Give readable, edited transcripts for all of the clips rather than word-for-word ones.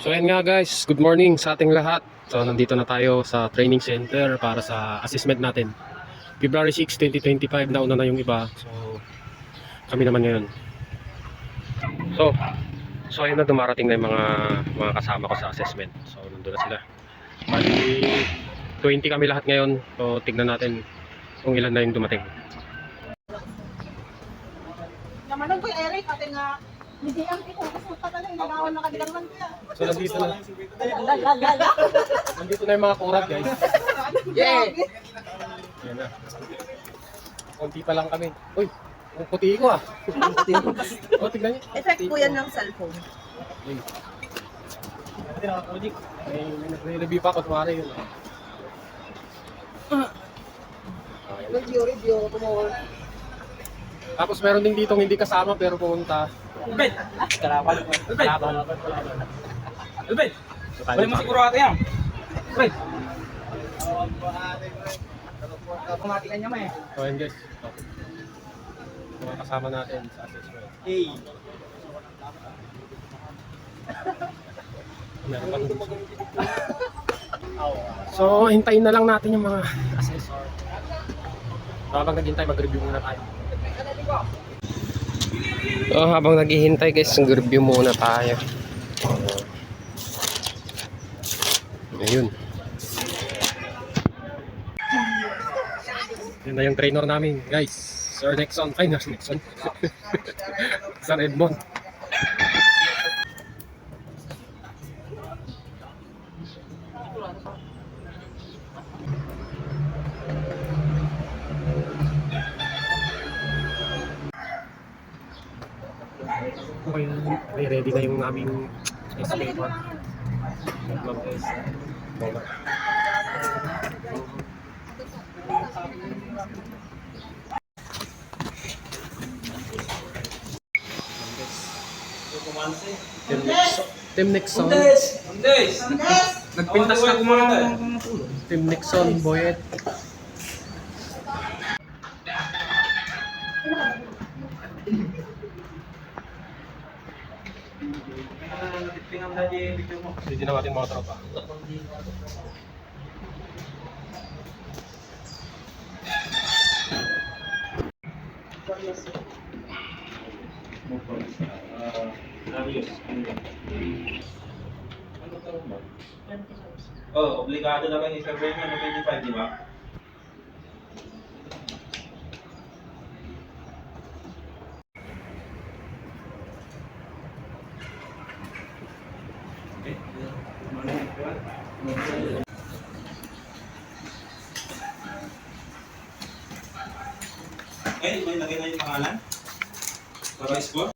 So ayan nga guys, good morning sa ating lahat. So nandito na tayo sa training center para sa assessment natin. February 6, 2025 na una na yung iba. So kami naman ngayon. So, so ayun na dumarating na yung mga kasama ko sa assessment. So nandun na sila. Bali 20 kami lahat ngayon. So tignan natin kung ilan na yung dumating. Naman po yung Eric, atin nga, hindi ang ikukusot pa talaga, nagawan na kabilang kaya. So nandito na. Nandito na yung mga kurap guys. Yeah! Ayan na. Konti pa lang kami. Uy, ang puti ko ah. Oh, tignan niyo. Effect po yan ng cellphone. Ay. May nagre-review pa ako, tumari yun. Review, tumawag. Tapos meron din ditong hindi kasama pero pumunta. Albert! Kalaban. Albert! Balik mo siguro ate yan. Albert! Kumatikan niya mo eh. So ayun guys. Mga kasama natin sa assessment. Hey! Meron pa dito. So hintayin na lang natin yung mga assessor. So habang naghintay mag-review muna tayo. So habang naghihintay guys, mag-review muna tayo. Ayun. Yun na yung trainer namin guys. Sir Nexon. Ay, Nurse Nexon. Sir Edmond. Okay, ready na yung aming paper. Team Nixon. Andes! Nagpintas na kumama. Team Nixon, Boyet. Hindi na natin mga tropa. Oh, obligado na kayo i-server nyo ng 25, di ba? Eh, may lagay na yung pangalan? Para score?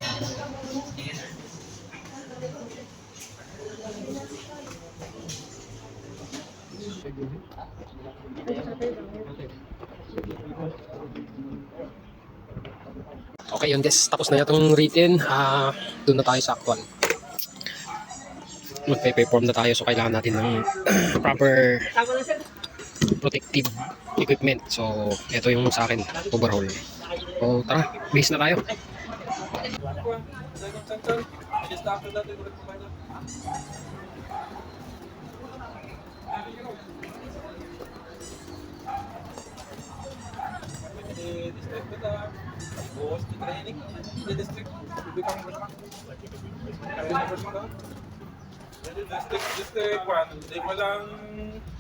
Okay yun guys, tapos na itong written. Doon na tayo sa actual. Magpe-perform na tayo, so kailangan natin ng proper protective equipment. So ito yung sa akin, overhaul. So tara, base na tayo. District 1, di mo lang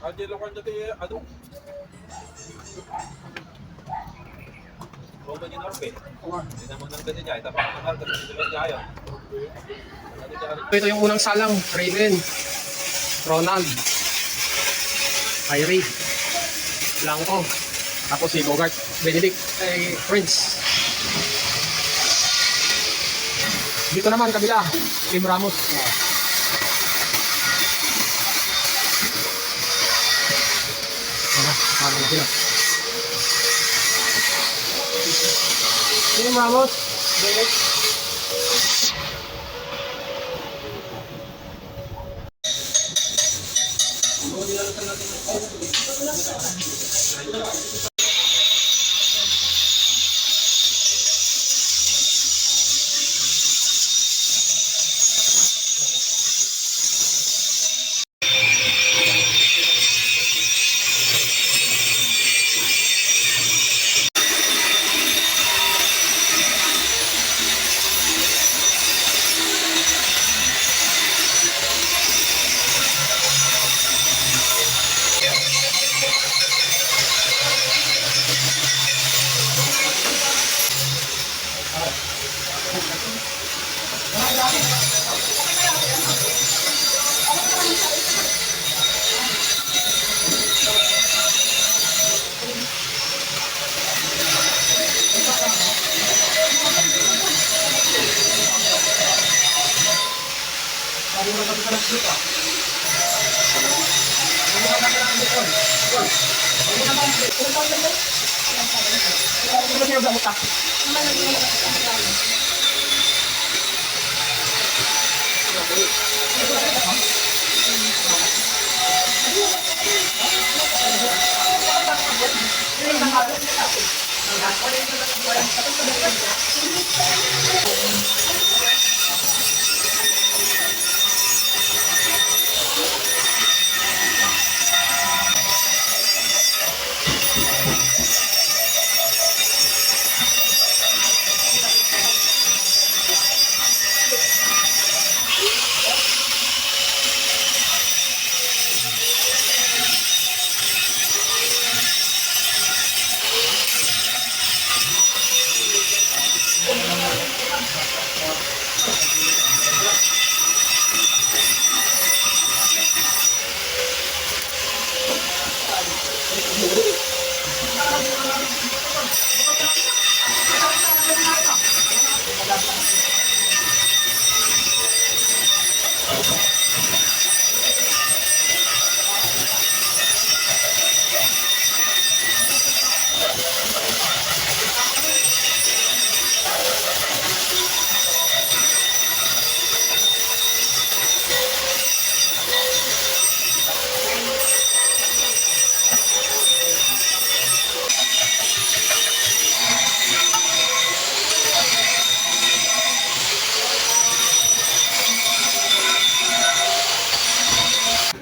adilo ko dati ano? Kung ba ni Norpe? Hindi naman nang ganyan niya, ito pa ang dati dito niya. Ito yung unang salang, Raven, Ronald, Kyrie, Blanco, tapos si Bogart, Benedict, Prince. Dito naman kabila, Tim Ramos. Tim Ramos, Benedict.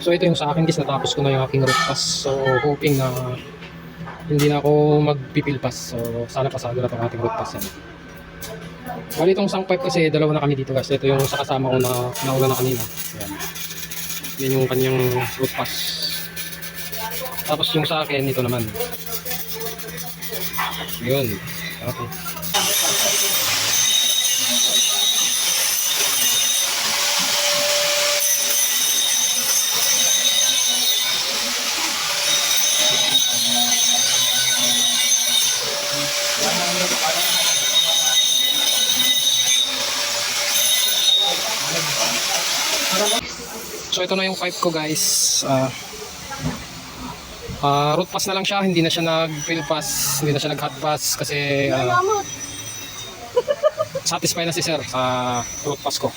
So ito yung sa akin guys, natapos ko na yung aking root pass. So hoping na hindi na ako magpipilpas. So sana pasado na itong ating root pass yan. Bali itong sang pipe kasi dalawa na kami dito guys. Ito yung sa kasama ko na nauna na kanina. Ayan. Yan yung kanyang root pass. Tapos yung sa akin, ito naman. Yun. Okay. So ito na yung pipe ko guys. Root pass na lang siya, hindi na siya nag-fill pass, hindi na siya nag-hot pass kasi satisfied na si sir sa root pass ko.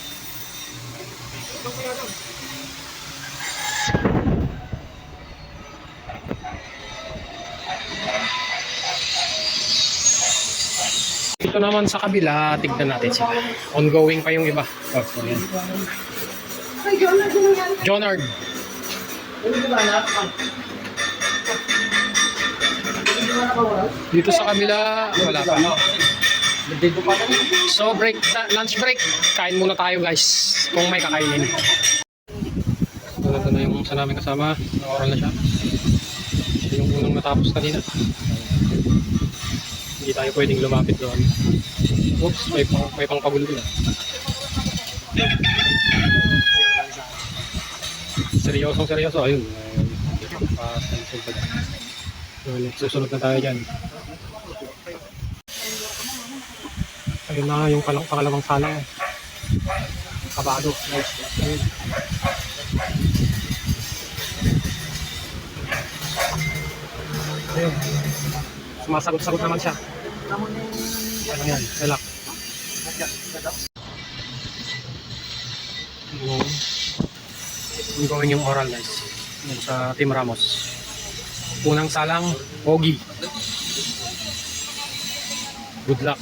Ito naman sa kabila, tignan natin sila. Ongoing pa yung iba. Oh, so yan. Jonard. Dito sa kabila, wala pa. So lunch break. Kain muna tayo guys. Kung may kakainin. So ito na yung isa namin kasama. Na-oral na siya. Siya yung unang natapos kanina. Hindi tayo pwedeng lumapit doon. Oops, may pang pagulo na. Seryoso. Ayun. Susunod na tayo dyan. Ayun na yung pangalawang salang. Kabado. Nice. Ayun. Ayun. Sumasagot-sagot naman siya. Ano yan? Relax. Gawin yung oral guys. Yung sa Team Ramos. Unang salang, Pogi. Good luck.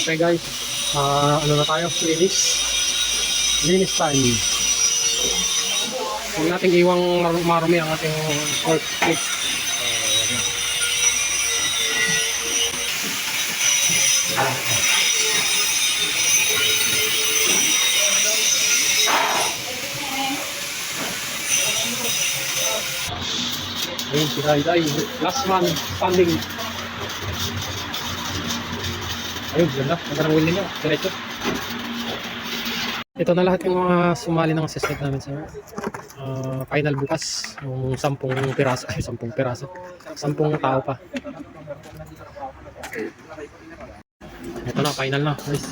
Okay guys, ano na tayo? Linis time. Huwag nating iwang marumi ang ating short clip. Ayun, si Day. Last man standing. Ayun, ganda. Magandang wheel ninyo. Diretso. Ito na lahat yung mga sumali ng assessment namin, sir. Final bukas. Yung 10 piraso. Ay, 10 piraso. 10 tao pa. Ito na, final na. Guys.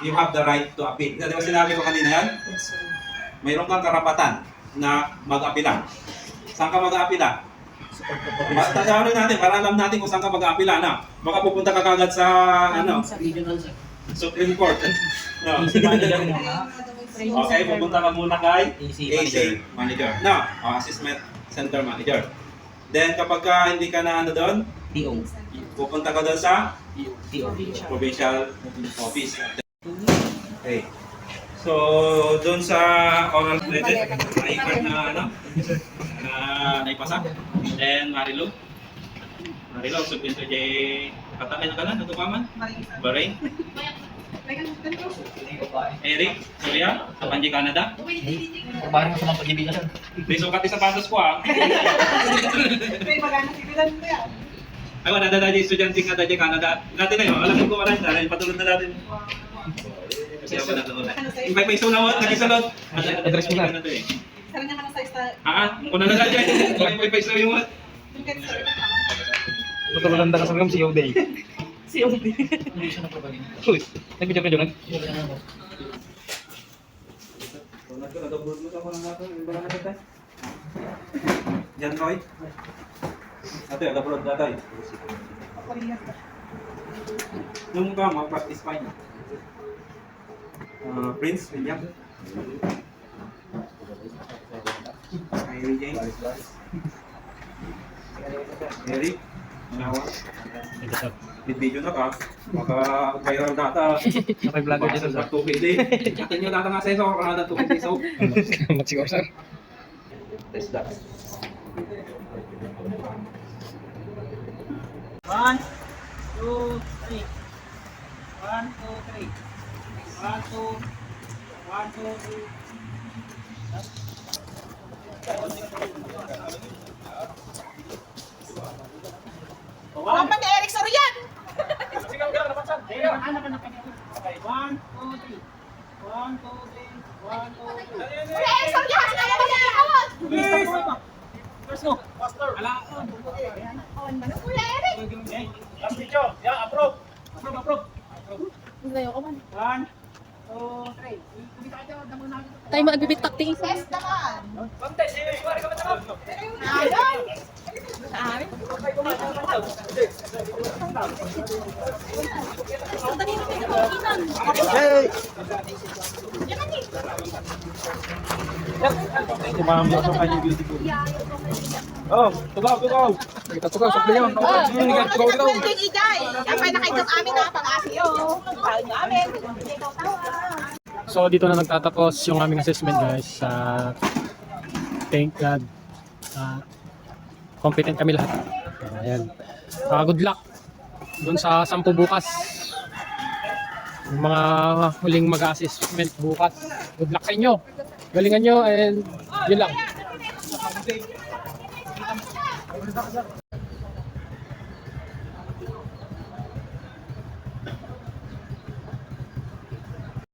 You have the right to appeal. Di ba sinabi ko kanina yan? Mayroon kang karapatan na mag-apila. Saan ka mag-apila? Ano natin, para alam natin kung saan ka mag-apila na. Baka pupunta ka kagad sa Supreme Court. No. Okay, pupunta ka muna kay AC Manager. No, Assessment Center Manager. Then kapag hindi ka na doon, pupunta ka doon sa Provincial Office. Okay. So, doon sa oral credit, na-card na naipasa. Then, Marilu, submit to Jay, katakay na ka na, natupaman? Bahrain. Eric, Surya, sa Panji, Canada. Parang sa mga pag-ibigan. May sukat sa patos ko May magana sibilan mo yan. Ay, wala na dahil estudyante nga dahil Canada. Dati na yun, alam ko maraming dahil patulad na natin. Kasi ako na doon. May paisaw na ako, nagisalot. Address mo na. Sana niya ka na sa style. Kung na lang dyan. May paisaw yung what? Matulanda ka sa mga si Yoday. Si Yoday. Hindi siya napabalin. Uy, nag-video ka Jan Roy. Ate, ada pulot data eh. Nung ka, mag-practice pa yun. Prince, William. Mary Jane. Eric. Manawa. With video na ka. Maka-viral data. Nakay-vlogger dito sa 2 day. Atin nyo data nga sa iso. Kada 2 day so. Magsiguro, sir. Test that. 1, 2, 3. 1, 2, 3. 1, 2, 3. 1, 2, 3. Walang pa ni Eric Sorian. Sigaw ka lang napansan. Sigaw. Okay, 1, 2, 3. 1, 2, 3. 1, 2, 3. Kuya Eric Sorian, sinabi mo niya ako. First go. Faster. Ala. Kuya Eric. Last video. Yeah, approve. Approve. Ngayon ko man. 1, 2, 3. Tayo mag-bibit takting. Test naman. Pantay, sige. Kuwari ka ba ito? Ayun. Sa amin. Hey! Kumambo sa kanya beautiful. Oh, tugaw. Kita tukaw, sakli yun. Tugaw. Building Ijay. Yan pa nakaitom amin na pang-asyo. Tawag nyo amin. So dito na nagtatapos yung aming assessment, guys. Thank God. Competent kami lahat. Ayan. Good luck dun sa 10 bukas. Yung mga huling mag-assessment bukas. Good luck sa inyo. Galingan nyo and yun lang.